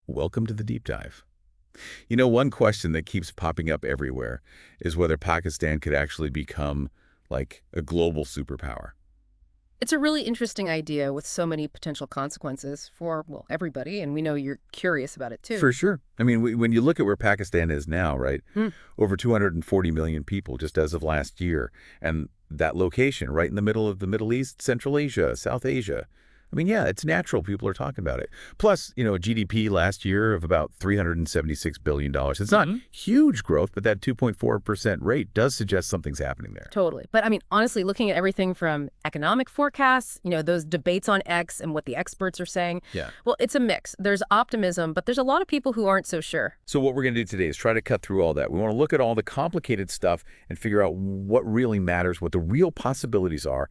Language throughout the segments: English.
Welcome to the deep dive. One question that keeps popping up everywhere is whether Pakistan could actually become like a global superpower. It's a really interesting idea with so many potential consequences for, well, everybody, and we know you're curious about it too. For sure. I mean, when you look at where Pakistan is now, right, Hmm. over 240 million people just as of last year, and that location right in the middle of the Middle East, Central Asia, South Asia. I mean, yeah, it's natural people are talking about it. Plus, a GDP last year of about $376 billion. It's not Hmm. huge growth, but that 2.4% rate does suggest something's happening there. Totally. But I mean, honestly, looking at everything from economic forecasts, those debates on X and what the experts are saying, Yeah. well, it's a mix. There's optimism, but there's a lot of people who aren't so sure. So what we're going to do today is try to cut through all that. We want to look at all the complicated stuff and figure out what really matters, what the real possibilities are.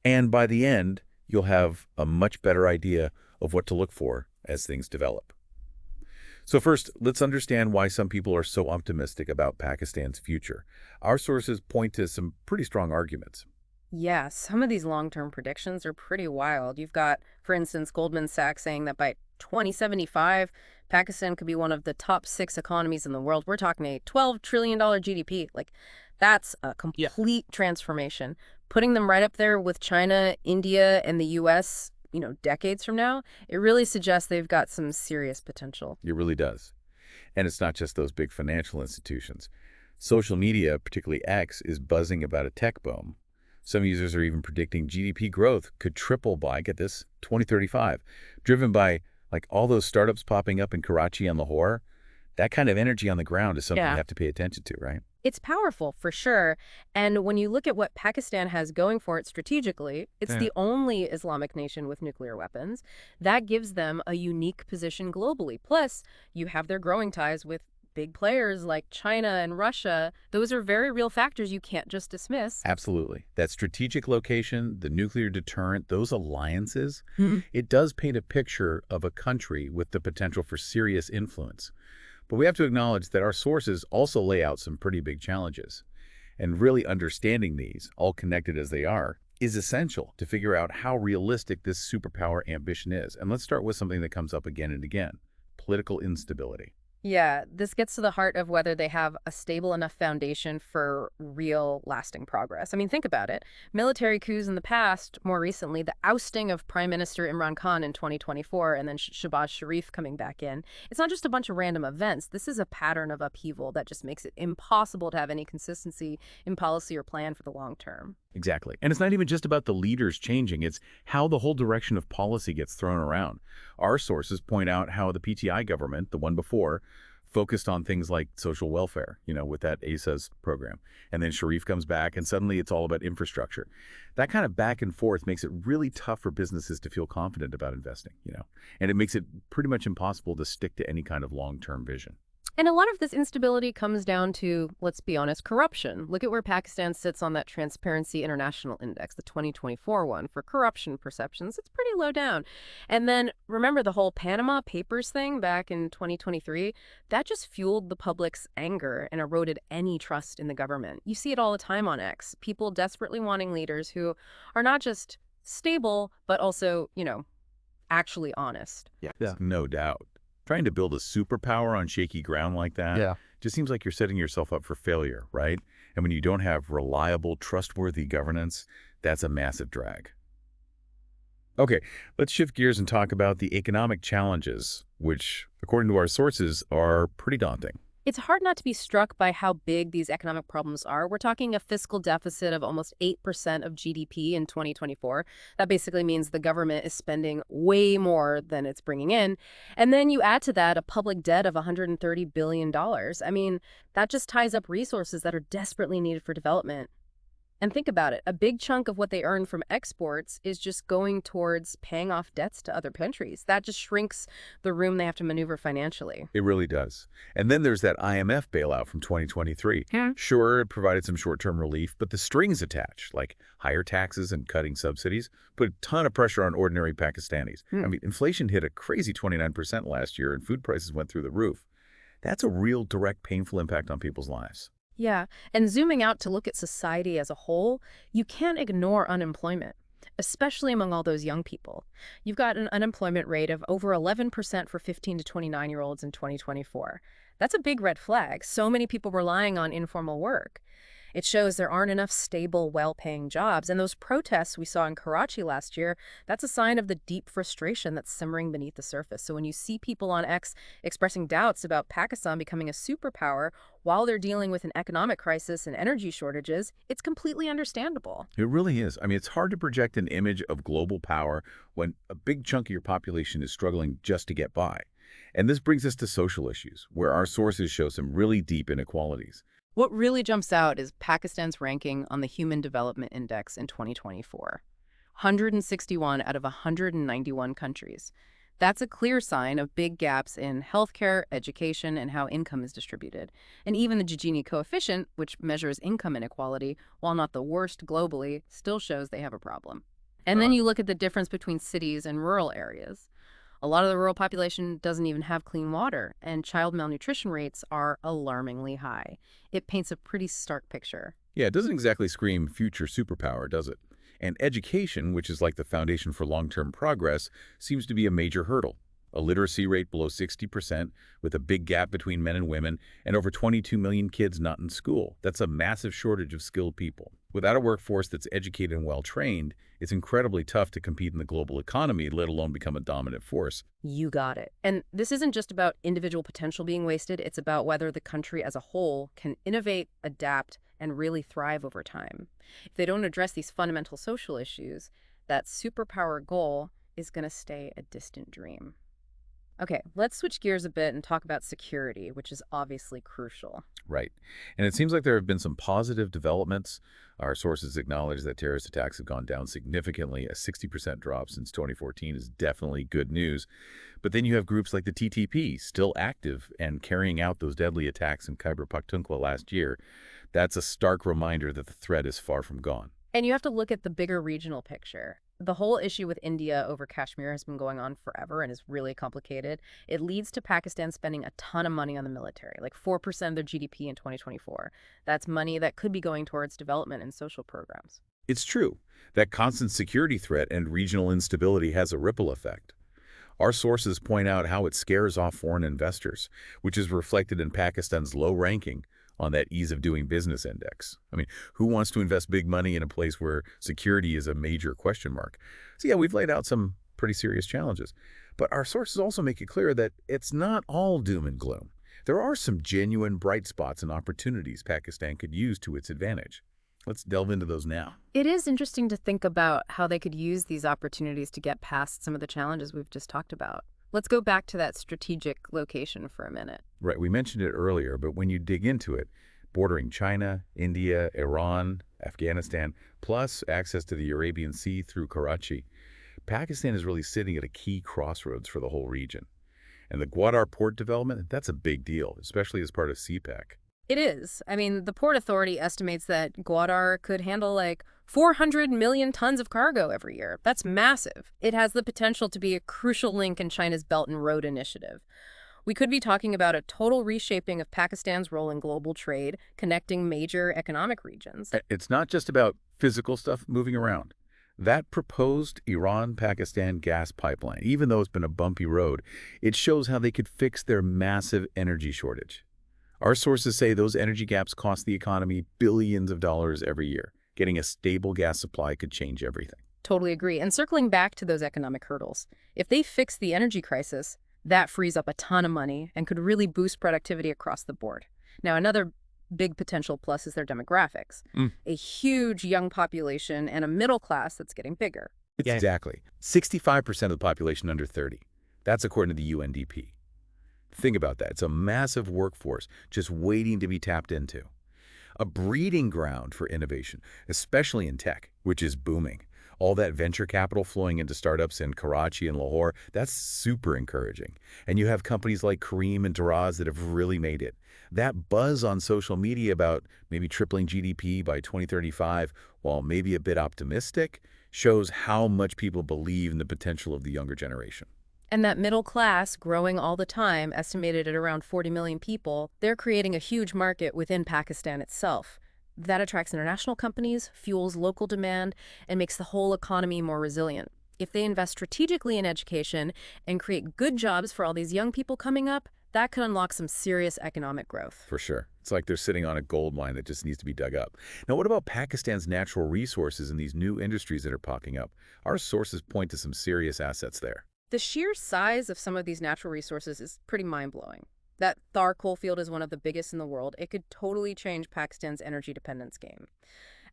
And by the end, you'll have a much better idea of what to look for as things develop. So first, let's understand why some people are so optimistic about Pakistan's future. Our sources point to some pretty strong arguments. Yeah, some of these long-term predictions are pretty wild. You've got, for instance, Goldman Sachs saying that by 2075, Pakistan could be one of the top six economies in the world. We're talking a $12 trillion GDP. Like, that's a Yeah. complete transformation. Putting them right up there with China, India, and the U.S., decades from now, it really suggests they've got some serious potential. It really does. And it's not just those big financial institutions. Social media, particularly X, is buzzing about a tech boom. Some users are even predicting GDP growth could triple by, get this, 2035, driven by like all those startups popping up in Karachi and Lahore. That kind of energy on the ground is something you Yeah. have to pay attention to, right? It's powerful, for sure. And when you look at what Pakistan has going for it strategically, it's Yeah. the only Islamic nation with nuclear weapons. That gives them a unique position globally. Plus, you have their growing ties with big players like China and Russia. Those are very real factors you can't just dismiss. Absolutely. That strategic location, the nuclear deterrent, those alliances, Mhm. it does paint a picture of a country with the potential for serious influence. But we have to acknowledge that our sources also lay out some pretty big challenges. And really understanding these, all connected as they are, is essential to figure out how realistic this superpower ambition is. And let's start with something that comes up again and again, political instability. Yeah, this gets to the heart of whether they have a stable enough foundation for real lasting progress. I mean, think about it. Military coups in the past, more recently, the ousting of Prime Minister Imran Khan in 2024 and then Shahbaz Sharif coming back in. It's not just a bunch of random events. This is a pattern of upheaval that just makes it impossible to have any consistency in policy or plan for the long term. Exactly. And it's not even just about the leaders changing, it's how the whole direction of policy gets thrown around. Our sources point out how the PTI government, the one before, focused on things like social welfare, with that ASA's program. And then Sharif comes back and suddenly it's all about infrastructure. That kind of back and forth makes it really tough for businesses to feel confident about investing. And it makes it pretty much impossible to stick to any kind of long-term vision. And a lot of this instability comes down to, let's be honest, corruption. Look at where Pakistan sits on that Transparency International Index, the 2024 one, for corruption perceptions. It's pretty low down. And then remember the whole Panama Papers thing back in 2023? That just fueled the public's anger and eroded any trust in the government. You see it all the time on X. People desperately wanting leaders who are not just stable, but also, actually honest. Yeah. No doubt. Trying to build a superpower on shaky ground like that Yeah. just seems like you're setting yourself up for failure, right? And when you don't have reliable, trustworthy governance, that's a massive drag. Okay, let's shift gears and talk about the economic challenges, which, according to our sources, are pretty daunting. It's hard not to be struck by how big these economic problems are. We're talking a fiscal deficit of almost 8% of GDP in 2024. That basically means the government is spending way more than it's bringing in. And then you add to that a public debt of $130 billion. I mean, that just ties up resources that are desperately needed for development. And think about it, a big chunk of what they earn from exports is just going towards paying off debts to other countries. That just shrinks the room they have to maneuver financially. It really does. And then there's that IMF bailout from 2023. Hmm. Sure, it provided some short-term relief, but the strings attached, like higher taxes and cutting subsidies, put a ton of pressure on ordinary Pakistanis. Hmm. I mean, inflation hit a crazy 29% last year, and food prices went through the roof. That's a real direct, painful impact on people's lives. Yeah, and zooming out to look at society as a whole, you can't ignore unemployment. especially among all those young people. You've got an unemployment rate of over 11% for 15 to 29-year-olds in 2024. That's a big red flag. So many people relying on informal work. It shows there aren't enough stable, well-paying jobs. And those protests we saw in Karachi last year, that's a sign of the deep frustration that's simmering beneath the surface. So when you see people on X expressing doubts about Pakistan becoming a superpower while they're dealing with an economic crisis and energy shortages, it's completely understandable. It really is. I mean, it's hard to project an image of global power when a big chunk of your population is struggling just to get by. And this brings us to social issues, where our sources show some really deep inequalities. What really jumps out is Pakistan's ranking on the Human Development Index in 2024. 161 out of 191 countries. That's a clear sign of big gaps in healthcare, education, and how income is distributed. And even the Gini coefficient, which measures income inequality, while not the worst globally, still shows they have a problem. And then you look at the difference between cities and rural areas. A lot of the rural population doesn't even have clean water, and child malnutrition rates are alarmingly high. It paints a pretty stark picture. Yeah, it doesn't exactly scream future superpower, does it? And education, which is like the foundation for long-term progress, seems to be a major hurdle. A literacy rate below 60%, with a big gap between men and women, and over 22 million kids not in school. That's a massive shortage of skilled people. Without a workforce that's educated and well-trained, it's incredibly tough to compete in the global economy, let alone become a dominant force. You got it. And this isn't just about individual potential being wasted, it's about whether the country as a whole can innovate, adapt, and really thrive over time. If they don't address these fundamental social issues, that superpower goal is going to stay a distant dream. Okay, let's switch gears a bit and talk about security, which is obviously crucial. Right. And it seems like there have been some positive developments. Our sources acknowledge that terrorist attacks have gone down significantly. A 60% drop since 2014 is definitely good news. But then you have groups like the TTP still active and carrying out those deadly attacks in Khyber Pakhtunkhwa last year. That's a stark reminder that the threat is far from gone. And you have to look at the bigger regional picture. The whole issue with India over Kashmir has been going on forever and is really complicated. It leads to Pakistan spending a ton of money on the military, like 4% of their GDP in 2024. That's money that could be going towards development and social programs. It's true that constant security threat and regional instability has a ripple effect. Our sources point out how it scares off foreign investors, which is reflected in Pakistan's low ranking on that ease of doing business index. I mean, who wants to invest big money in a place where security is a major question mark? So yeah, we've laid out some pretty serious challenges. But our sources also make it clear that it's not all doom and gloom. There are some genuine bright spots and opportunities Pakistan could use to its advantage. Let's delve into those now. It is interesting to think about how they could use these opportunities to get past some of the challenges we've just talked about. Let's go back to that strategic location for a minute. Right, we mentioned it earlier, but when you dig into it, bordering China, India, Iran, Afghanistan, plus access to the Arabian Sea through Karachi, Pakistan is really sitting at a key crossroads for the whole region. And the Gwadar port development, that's a big deal, especially as part of CPEC. It is. I mean, the Port Authority estimates that Gwadar could handle like 400 million tons of cargo every year. That's massive. It has the potential to be a crucial link in China's Belt and Road Initiative. We could be talking about a total reshaping of Pakistan's role in global trade, connecting major economic regions. It's not just about physical stuff moving around. That proposed Iran-Pakistan gas pipeline, even though it's been a bumpy road, it shows how they could fix their massive energy shortage. Our sources say those energy gaps cost the economy billions of dollars every year. Getting a stable gas supply could change everything. Totally agree. And circling back to those economic hurdles, if they fix the energy crisis, that frees up a ton of money and could really boost productivity across the board. Now, another big potential plus is their demographics. A huge young population and a middle class that's getting bigger. Exactly. 65% of the population under 30. That's according to the UNDP. Think about that. It's a massive workforce just waiting to be tapped into. A breeding ground for innovation, especially in tech, which is booming. All that venture capital flowing into startups in Karachi and Lahore, that's super encouraging. And you have companies like Kareem and Daraz that have really made it. That buzz on social media about maybe tripling GDP by 2035, while maybe a bit optimistic, shows how much people believe in the potential of the younger generation. And that middle class, growing all the time, estimated at around 40 million people, they're creating a huge market within Pakistan itself. That attracts international companies, fuels local demand, and makes the whole economy more resilient. If they invest strategically in education and create good jobs for all these young people coming up, that could unlock some serious economic growth. For sure. It's like they're sitting on a gold mine that just needs to be dug up. Now, what about Pakistan's natural resources and these new industries that are popping up? Our sources point to some serious assets there. The sheer size of some of these natural resources is pretty mind-blowing. That Thar coal field is one of the biggest in the world. It could totally change Pakistan's energy dependence game.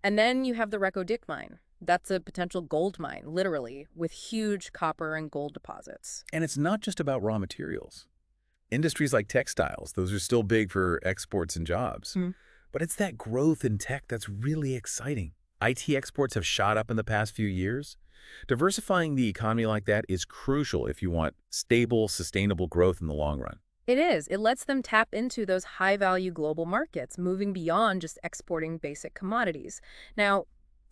And then you have the Reko Diq mine. That's a potential gold mine, literally, with huge copper and gold deposits. And it's not just about raw materials. Industries like textiles, those are still big for exports and jobs. But it's that growth in tech that's really exciting. IT exports have shot up in the past few years. Diversifying the economy like that is crucial if you want stable, sustainable growth in the long run. It is. It lets them tap into those high-value global markets, moving beyond just exporting basic commodities. Now,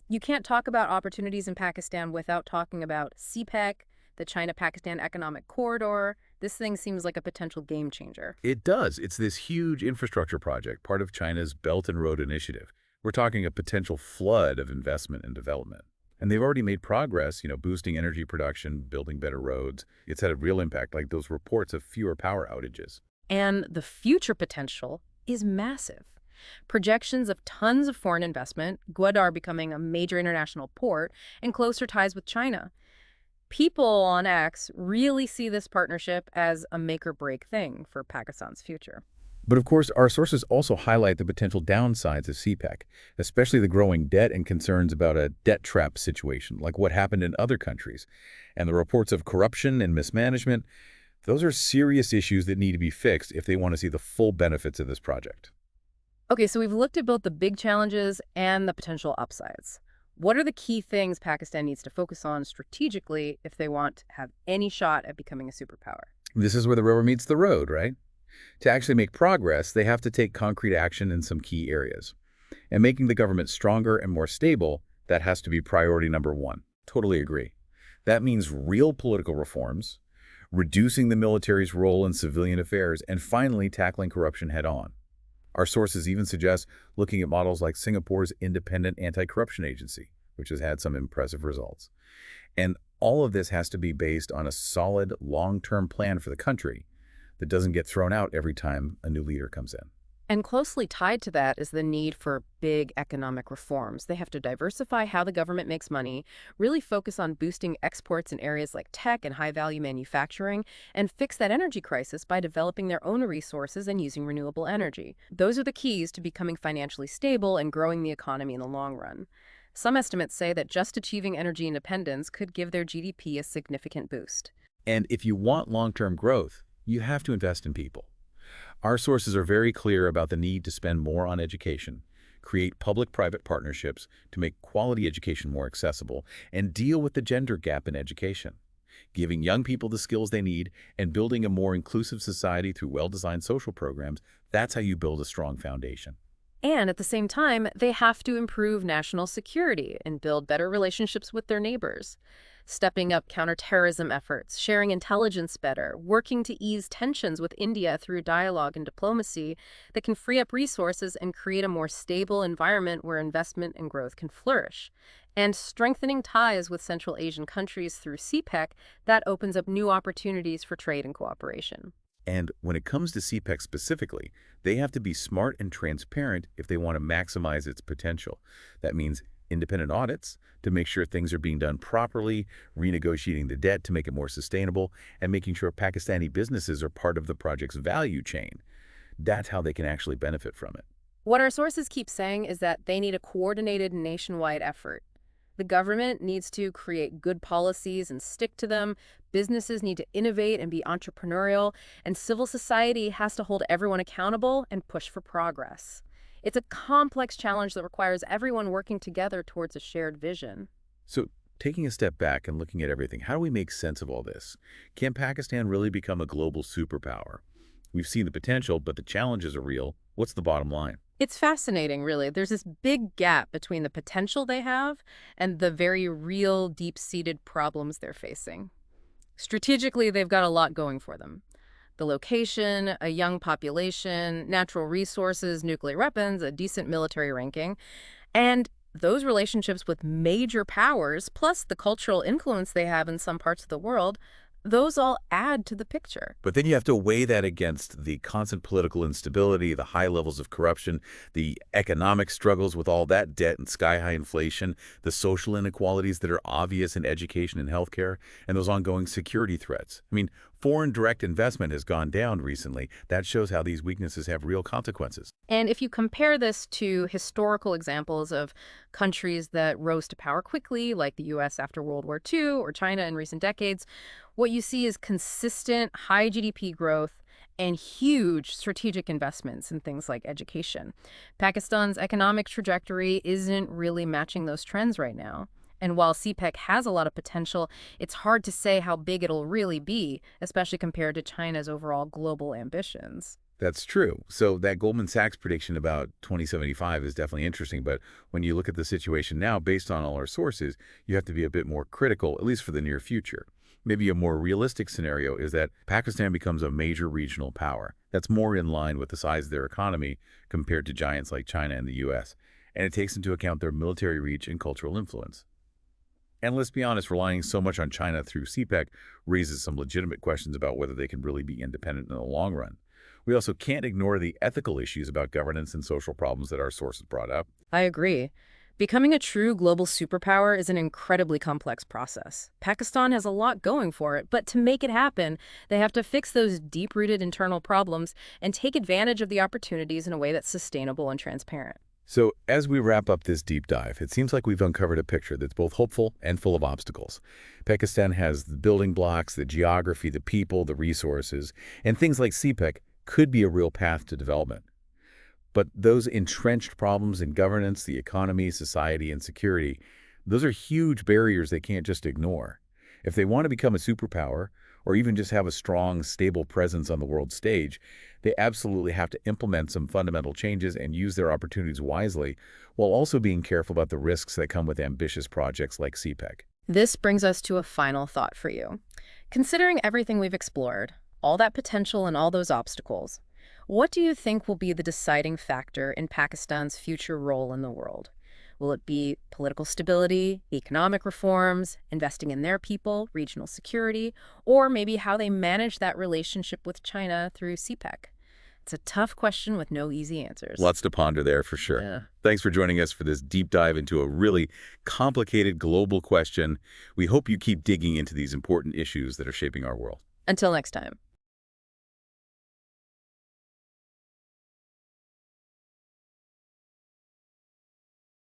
you can't talk about opportunities in Pakistan without talking about CPEC, the China-Pakistan Economic Corridor. This thing seems like a potential game changer. It does. It's this huge infrastructure project, part of China's Belt and Road Initiative. We're talking a potential flood of investment and development. And they've already made progress, boosting energy production, building better roads. It's had a real impact, like those reports of fewer power outages. And the future potential is massive. Projections of tons of foreign investment, Gwadar becoming a major international port, and closer ties with China. People on X really see this partnership as a make-or-break thing for Pakistan's future. But of course, our sources also highlight the potential downsides of CPEC, especially the growing debt and concerns about a debt trap situation, like what happened in other countries. And the reports of corruption and mismanagement, those are serious issues that need to be fixed if they want to see the full benefits of this project. Okay, so we've looked at both the big challenges and the potential upsides. What are the key things Pakistan needs to focus on strategically if they want to have any shot at becoming a superpower? This is where the rubber meets the road, right? To actually make progress, they have to take concrete action in some key areas. And making the government stronger and more stable, that has to be priority number one. Totally agree. That means real political reforms, reducing the military's role in civilian affairs, and finally tackling corruption head-on. Our sources even suggest looking at models like Singapore's independent anti-corruption agency, which has had some impressive results. And all of this has to be based on a solid, long-term plan for the country that doesn't get thrown out every time a new leader comes in. And closely tied to that is the need for big economic reforms. They have to diversify how the government makes money, really focus on boosting exports in areas like tech and high-value manufacturing, and fix that energy crisis by developing their own resources and using renewable energy. Those are the keys to becoming financially stable and growing the economy in the long run. Some estimates say that just achieving energy independence could give their GDP a significant boost. And if you want long-term growth, you have to invest in people. Our sources are very clear about the need to spend more on education, create public-private partnerships to make quality education more accessible, and deal with the gender gap in education. Giving young people the skills they need and building a more inclusive society through well-designed social programs, that's how you build a strong foundation. And at the same time, they have to improve national security and build better relationships with their neighbors. Stepping up counterterrorism efforts, sharing intelligence better, working to ease tensions with India through dialogue and diplomacy that can free up resources and create a more stable environment where investment and growth can flourish. And strengthening ties with Central Asian countries through CPEC, that opens up new opportunities for trade and cooperation. And when it comes to CPEC specifically, they have to be smart and transparent if they want to maximize its potential. That means independent audits to make sure things are being done properly, renegotiating the debt to make it more sustainable, and making sure Pakistani businesses are part of the project's value chain. That's how they can actually benefit from it. What our sources keep saying is that they need a coordinated nationwide effort. The government needs to create good policies and stick to them. Businesses need to innovate and be entrepreneurial. And civil society has to hold everyone accountable and push for progress. It's a complex challenge that requires everyone working together towards a shared vision. So, taking a step back and looking at everything, how do we make sense of all this? Can Pakistan really become a global superpower? We've seen the potential, but the challenges are real. What's the bottom line? It's fascinating, really. There's this big gap between the potential they have and the very real, deep-seated problems they're facing. Strategically, they've got a lot going for them. The location, a young population, natural resources, nuclear weapons, a decent military ranking. And those relationships with major powers, plus the cultural influence they have in some parts of the world, those all add to the picture. But then you have to weigh that against the constant political instability, the high levels of corruption, the economic struggles with all that debt and sky-high inflation, the social inequalities that are obvious in education and healthcare, and those ongoing security threats. I mean, foreign direct investment has gone down recently. That shows how these weaknesses have real consequences. And if you compare this to historical examples of countries that rose to power quickly, like the US after World War II or China in recent decades, what you see is consistent high GDP growth and huge strategic investments in things like education. Pakistan's economic trajectory isn't really matching those trends right now. And while CPEC has a lot of potential, it's hard to say how big it'll really be, especially compared to China's overall global ambitions. That's true. So that Goldman Sachs prediction about 2075 is definitely interesting. But when you look at the situation now, based on all our sources, you have to be a bit more critical, at least for the near future. Maybe a more realistic scenario is that Pakistan becomes a major regional power. That's more in line with the size of their economy compared to giants like China and the US. And it takes into account their military reach and cultural influence. And let's be honest, relying so much on China through CPEC raises some legitimate questions about whether they can really be independent in the long run. We also can't ignore the ethical issues about governance and social problems that our sources brought up. I agree. Becoming a true global superpower is an incredibly complex process. Pakistan has a lot going for it, but to make it happen, they have to fix those deep-rooted internal problems and take advantage of the opportunities in a way that's sustainable and transparent. So as we wrap up this deep dive, it seems like we've uncovered a picture that's both hopeful and full of obstacles. Pakistan has the building blocks, the geography, the people, the resources, and things like CPEC could be a real path to development. But those entrenched problems in governance, the economy, society, and security, those are huge barriers they can't just ignore. If they want to become a superpower, or even just have a strong, stable presence on the world stage, they absolutely have to implement some fundamental changes and use their opportunities wisely, while also being careful about the risks that come with ambitious projects like CPEC. This brings us to a final thought for you. Considering everything we've explored, all that potential and all those obstacles, what do you think will be the deciding factor in Pakistan's future role in the world? Will it be political stability, economic reforms, investing in their people, regional security, or maybe how they manage that relationship with China through CPEC? It's a tough question with no easy answers. Lots to ponder there for sure. Yeah. Thanks for joining us for this deep dive into a really complicated global question. We hope you keep digging into these important issues that are shaping our world. Until next time.